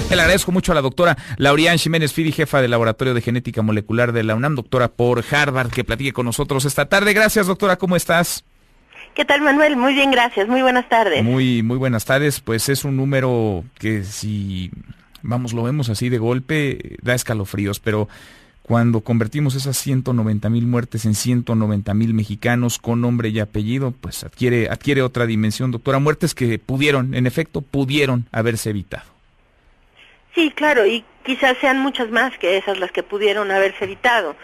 Le agradezco mucho a la doctora Laurian Ximénez Fidi, jefa del Laboratorio de Genética Molecular de la UNAM, doctora por Harvard, que platique con nosotros esta tarde. Gracias, doctora, ¿cómo estás? ¿Qué tal, Manuel? Muy bien, gracias. Muy buenas tardes. Muy buenas tardes. Pues es un número que si, lo vemos así de golpe, da escalofríos, pero cuando convertimos esas 190,000 muertes en 190,000 mexicanos con nombre y apellido, pues adquiere otra dimensión, doctora. Muertes que en efecto, pudieron haberse evitado. Sí, claro, y quizás sean muchas más que esas las que pudieron haberse evitado.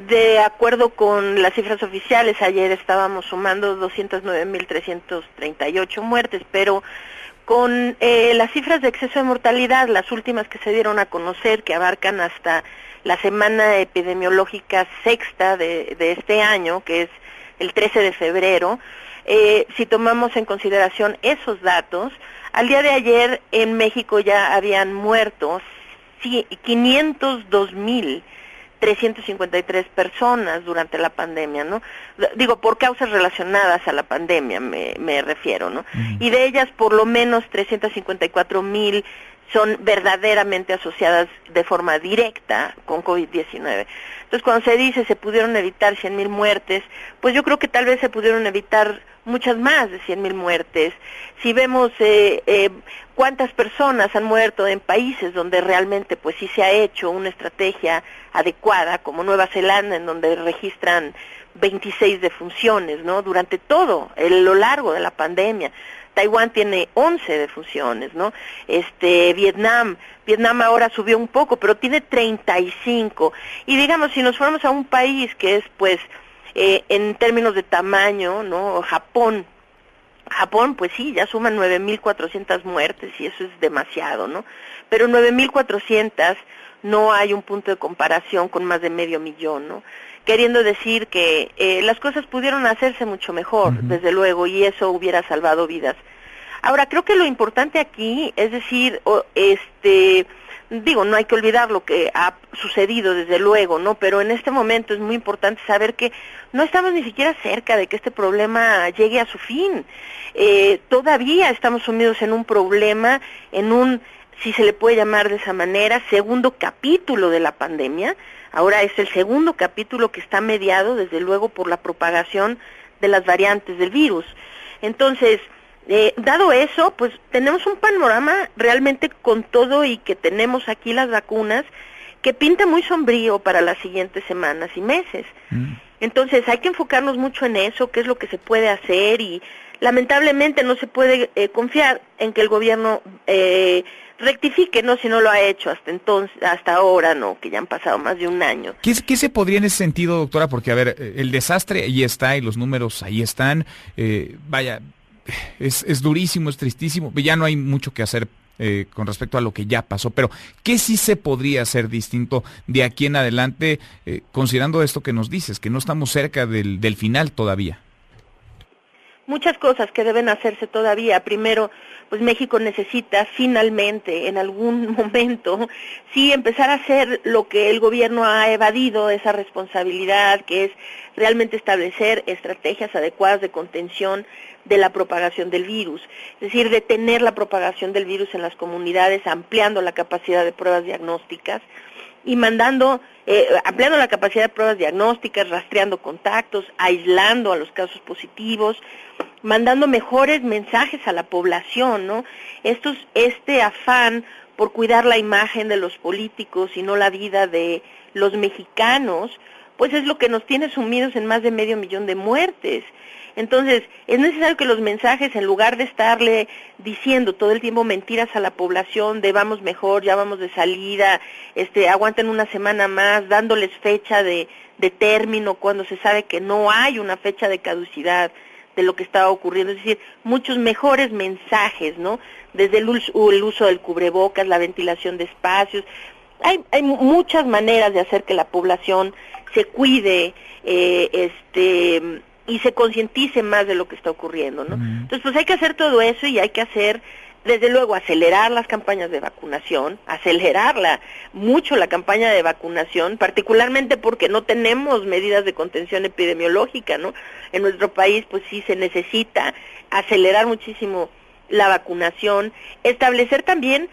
De acuerdo con las cifras oficiales, ayer estábamos sumando 209,338 muertes, pero con las cifras de exceso de mortalidad, las últimas que se dieron a conocer, que abarcan hasta la semana epidemiológica sexta de este año, que es el 13 de febrero, si tomamos en consideración esos datos, al día de ayer en México ya habían muerto 502,353 personas durante la pandemia, ¿no? Digo, por causas relacionadas a la pandemia me refiero, ¿no? Y de ellas por lo menos 354,000 son verdaderamente asociadas de forma directa con COVID-19. Entonces, cuando se dice se pudieron evitar 100,000 muertes, pues yo creo que tal vez se pudieron evitar muchas más de 100,000 muertes. Si vemos cuántas personas han muerto en países donde realmente pues sí se ha hecho una estrategia adecuada, como Nueva Zelanda, en donde registran 26 defunciones, ¿no? Durante todo lo largo de la pandemia. Taiwán tiene 11 defunciones, ¿no? Vietnam ahora subió un poco, pero tiene 35. Y digamos, si nos fuéramos a un país que es, pues, en términos de tamaño, ¿no? Japón, pues sí, ya suman 9,400 muertes y eso es demasiado, ¿no? Pero 9,400 no hay un punto de comparación con más de 500,000, ¿no? Queriendo decir que las cosas pudieron hacerse mucho mejor, desde luego, y eso hubiera salvado vidas. Ahora, creo que lo importante aquí es decir, no hay que olvidar lo que ha sucedido, desde luego, ¿no? Pero en este momento es muy importante saber que no estamos ni siquiera cerca de que este problema llegue a su fin. Todavía estamos sumidos en un problema, si se le puede llamar de esa manera, segundo capítulo de la pandemia. Ahora es el segundo capítulo que está mediado, desde luego, por la propagación de las variantes del virus. Entonces, dado eso, pues tenemos un panorama realmente con todo y que tenemos aquí las vacunas que pinta muy sombrío para las siguientes semanas y meses. Entonces, hay que enfocarnos mucho en eso, qué es lo que se puede hacer, y lamentablemente no se puede confiar en que el gobierno rectifique, ¿no? Si no lo ha hecho hasta ahora, ¿no? Que ya han pasado más de un año. ¿Qué se podría en ese sentido, doctora? Porque, a ver, el desastre ahí está y los números ahí están. Es durísimo, es tristísimo. Ya no hay mucho que hacer con respecto a lo que ya pasó, pero ¿qué sí se podría hacer distinto de aquí en adelante, considerando esto que nos dices, que no estamos cerca del final todavía? Muchas cosas que deben hacerse todavía. Primero, pues México necesita finalmente, en algún momento, sí empezar a hacer lo que el gobierno ha evadido, esa responsabilidad, que es realmente establecer estrategias adecuadas de contención de la propagación del virus. Es decir, detener la propagación del virus en las comunidades, ampliando la capacidad de pruebas diagnósticas y ampliando la capacidad de pruebas diagnósticas, rastreando contactos, aislando a los casos positivos, mandando mejores mensajes a la población, ¿no? Este afán por cuidar la imagen de los políticos y no la vida de los mexicanos, pues es lo que nos tiene sumidos en más de 500,000 de muertes. Entonces, es necesario que los mensajes, en lugar de estarle diciendo todo el tiempo mentiras a la población de vamos mejor, ya vamos de salida, aguanten una semana más, dándoles fecha de término cuando se sabe que no hay una fecha de caducidad de lo que estaba ocurriendo, es decir, muchos mejores mensajes, ¿no? Desde el uso del cubrebocas, la ventilación de espacios. Hay muchas maneras de hacer que la población se cuide, y se concientice más de lo que está ocurriendo, ¿no? Entonces, pues hay que hacer todo eso y hay que hacer, desde luego, acelerar las campañas de vacunación, acelerarla mucho la campaña de vacunación, particularmente porque no tenemos medidas de contención epidemiológica, ¿no? En nuestro país, pues sí se necesita acelerar muchísimo la vacunación, establecer también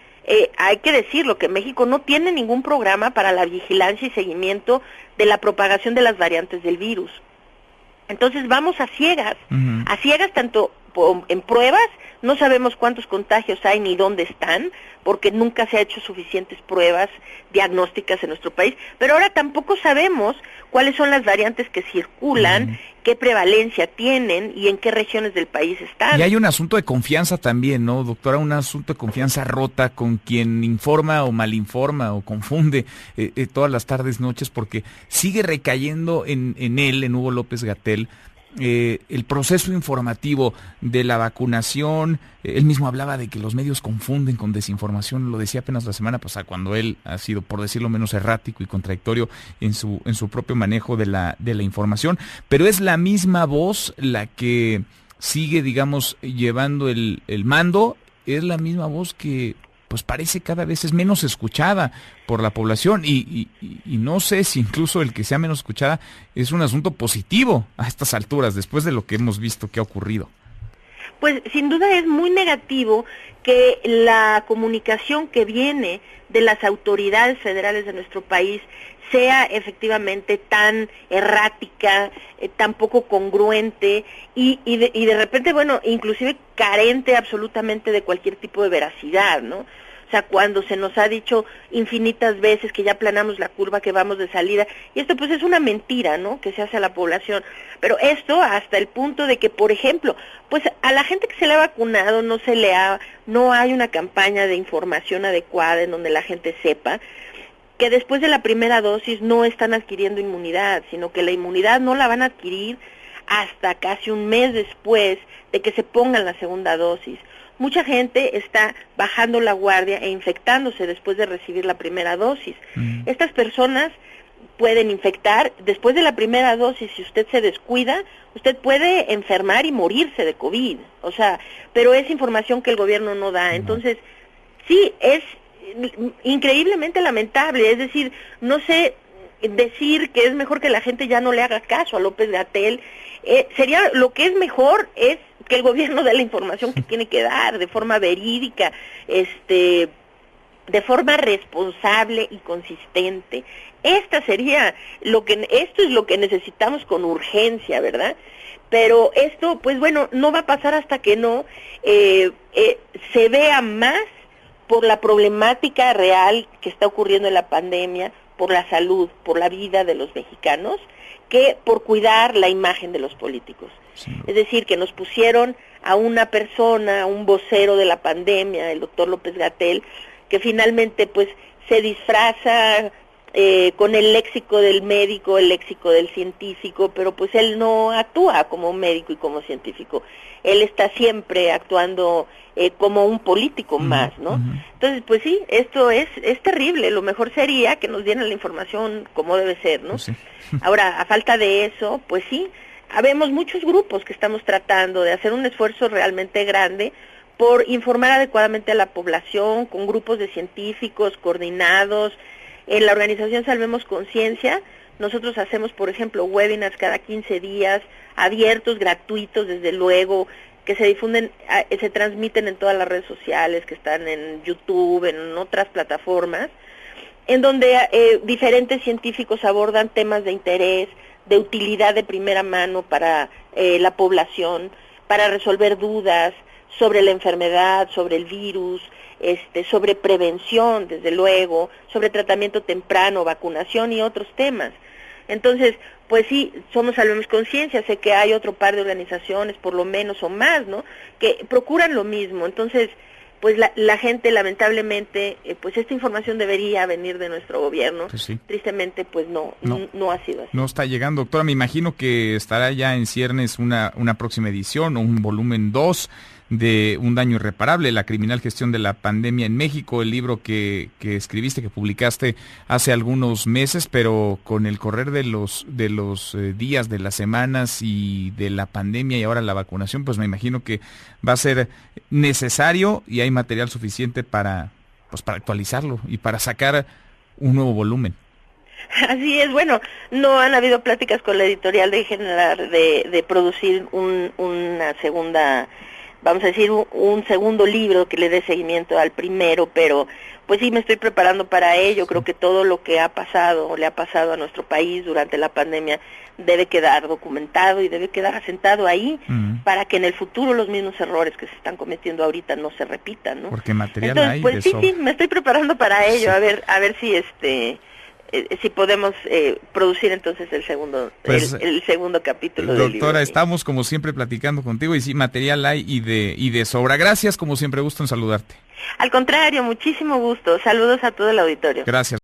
hay que decirlo, que México no tiene ningún programa para la vigilancia y seguimiento de la propagación de las variantes del virus. Entonces vamos a ciegas tanto en pruebas, no sabemos cuántos contagios hay ni dónde están, porque nunca se ha hecho suficientes pruebas diagnósticas en nuestro país, pero ahora tampoco sabemos cuáles son las variantes que circulan, qué prevalencia tienen y en qué regiones del país están. Y hay un asunto de confianza también, ¿no, doctora? Un asunto de confianza rota con quien informa o malinforma o confunde todas las tardes, noches, porque sigue recayendo en él, en Hugo López-Gatell, el proceso informativo de la vacunación. Él mismo hablaba de que los medios confunden con desinformación, lo decía apenas la semana pasada, cuando él ha sido, por decirlo menos, errático y contradictorio en su propio manejo de la información, pero es la misma voz la que sigue, digamos, llevando el mando, es la misma voz que pues parece cada vez es menos escuchada por la población y no sé si incluso el que sea menos escuchada es un asunto positivo a estas alturas, después de lo que hemos visto que ha ocurrido. Pues sin duda es muy negativo que la comunicación que viene de las autoridades federales de nuestro país sea efectivamente tan errática, tan poco congruente y de repente, bueno, inclusive carente absolutamente de cualquier tipo de veracidad, ¿no? O sea, cuando se nos ha dicho infinitas veces que ya aplanamos la curva, que vamos de salida, y esto pues es una mentira, ¿no?, que se hace a la población. Pero esto hasta el punto de que, por ejemplo, pues a la gente que se le ha vacunado no hay una campaña de información adecuada en donde la gente sepa que después de la primera dosis no están adquiriendo inmunidad, sino que la inmunidad no la van a adquirir hasta casi un mes después de que se pongan la segunda dosis. Mucha gente está bajando la guardia e infectándose después de recibir la primera dosis. Estas personas pueden infectar después de la primera dosis. Si usted se descuida, usted puede enfermar y morirse de COVID. O sea, pero es información que el gobierno no da. Entonces, sí, es increíblemente lamentable. Es decir, no sé decir que es mejor que la gente ya no le haga caso a López-Gatell. Sería lo que es mejor es que el gobierno dé la información que tiene que dar de forma verídica, de forma responsable y consistente. Esto es lo que necesitamos con urgencia, ¿verdad? Pero esto, pues bueno, no va a pasar hasta que no se vea más por la problemática real que está ocurriendo en la pandemia, por la salud, por la vida de los mexicanos, que por cuidar la imagen de los políticos. Sí. Es decir, que nos pusieron a una persona, a un vocero de la pandemia, el doctor López-Gatell, que finalmente pues se disfraza con el léxico del médico, el léxico del científico, pero pues él no actúa como médico y como científico. Él está siempre actuando como un político más, ¿no? Entonces, pues sí, esto es terrible. Lo mejor sería que nos dieran la información como debe ser, ¿no? Pues sí. Ahora, a falta de eso, pues sí, habemos muchos grupos que estamos tratando de hacer un esfuerzo realmente grande por informar adecuadamente a la población, con grupos de científicos coordinados. En la organización Salvemos Conciencia, nosotros hacemos, por ejemplo, webinars cada 15 días, abiertos, gratuitos, desde luego, que se difunden, se transmiten en todas las redes sociales, que están en YouTube, en otras plataformas, en donde diferentes científicos abordan temas de interés, de utilidad de primera mano para la población, para resolver dudas sobre la enfermedad, sobre el virus, sobre prevención, desde luego, sobre tratamiento temprano, vacunación y otros temas. Entonces, pues sí, somos Salvemos Conciencia, sé que hay otro par de organizaciones, por lo menos o más, ¿no?, que procuran lo mismo. Entonces, pues la gente, lamentablemente, pues esta información debería venir de nuestro gobierno. Pues sí. Tristemente, pues no ha sido así. No está llegando, doctora. Me imagino que estará ya en ciernes una próxima edición o un volumen 2 de Un daño irreparable, la criminal gestión de la pandemia en México, el libro que escribiste, que publicaste hace algunos meses, pero con el correr de los días, de las semanas y de la pandemia y ahora la vacunación, pues me imagino que va a ser necesario y hay material suficiente para actualizarlo y para sacar un nuevo volumen. Así es, bueno, no han habido pláticas con la editorial de producir una segunda vamos a decir, un segundo libro que le dé seguimiento al primero, pero pues sí me estoy preparando para ello. Creo que todo lo que ha pasado o le ha pasado a nuestro país durante la pandemia debe quedar documentado y debe quedar asentado ahí para que en el futuro los mismos errores que se están cometiendo ahorita no se repitan, ¿no? Porque material Entonces, hay pues de sí, sobra. me estoy preparando para ello, Sí. a ver si podemos producir entonces el segundo Pues, el segundo capítulo del libro. Doctora, Sí. estamos como siempre platicando contigo y sí, material hay y de sobra. Gracias, como siempre, gusto en saludarte. Al contrario, muchísimo gusto. Saludos a todo el auditorio. Gracias.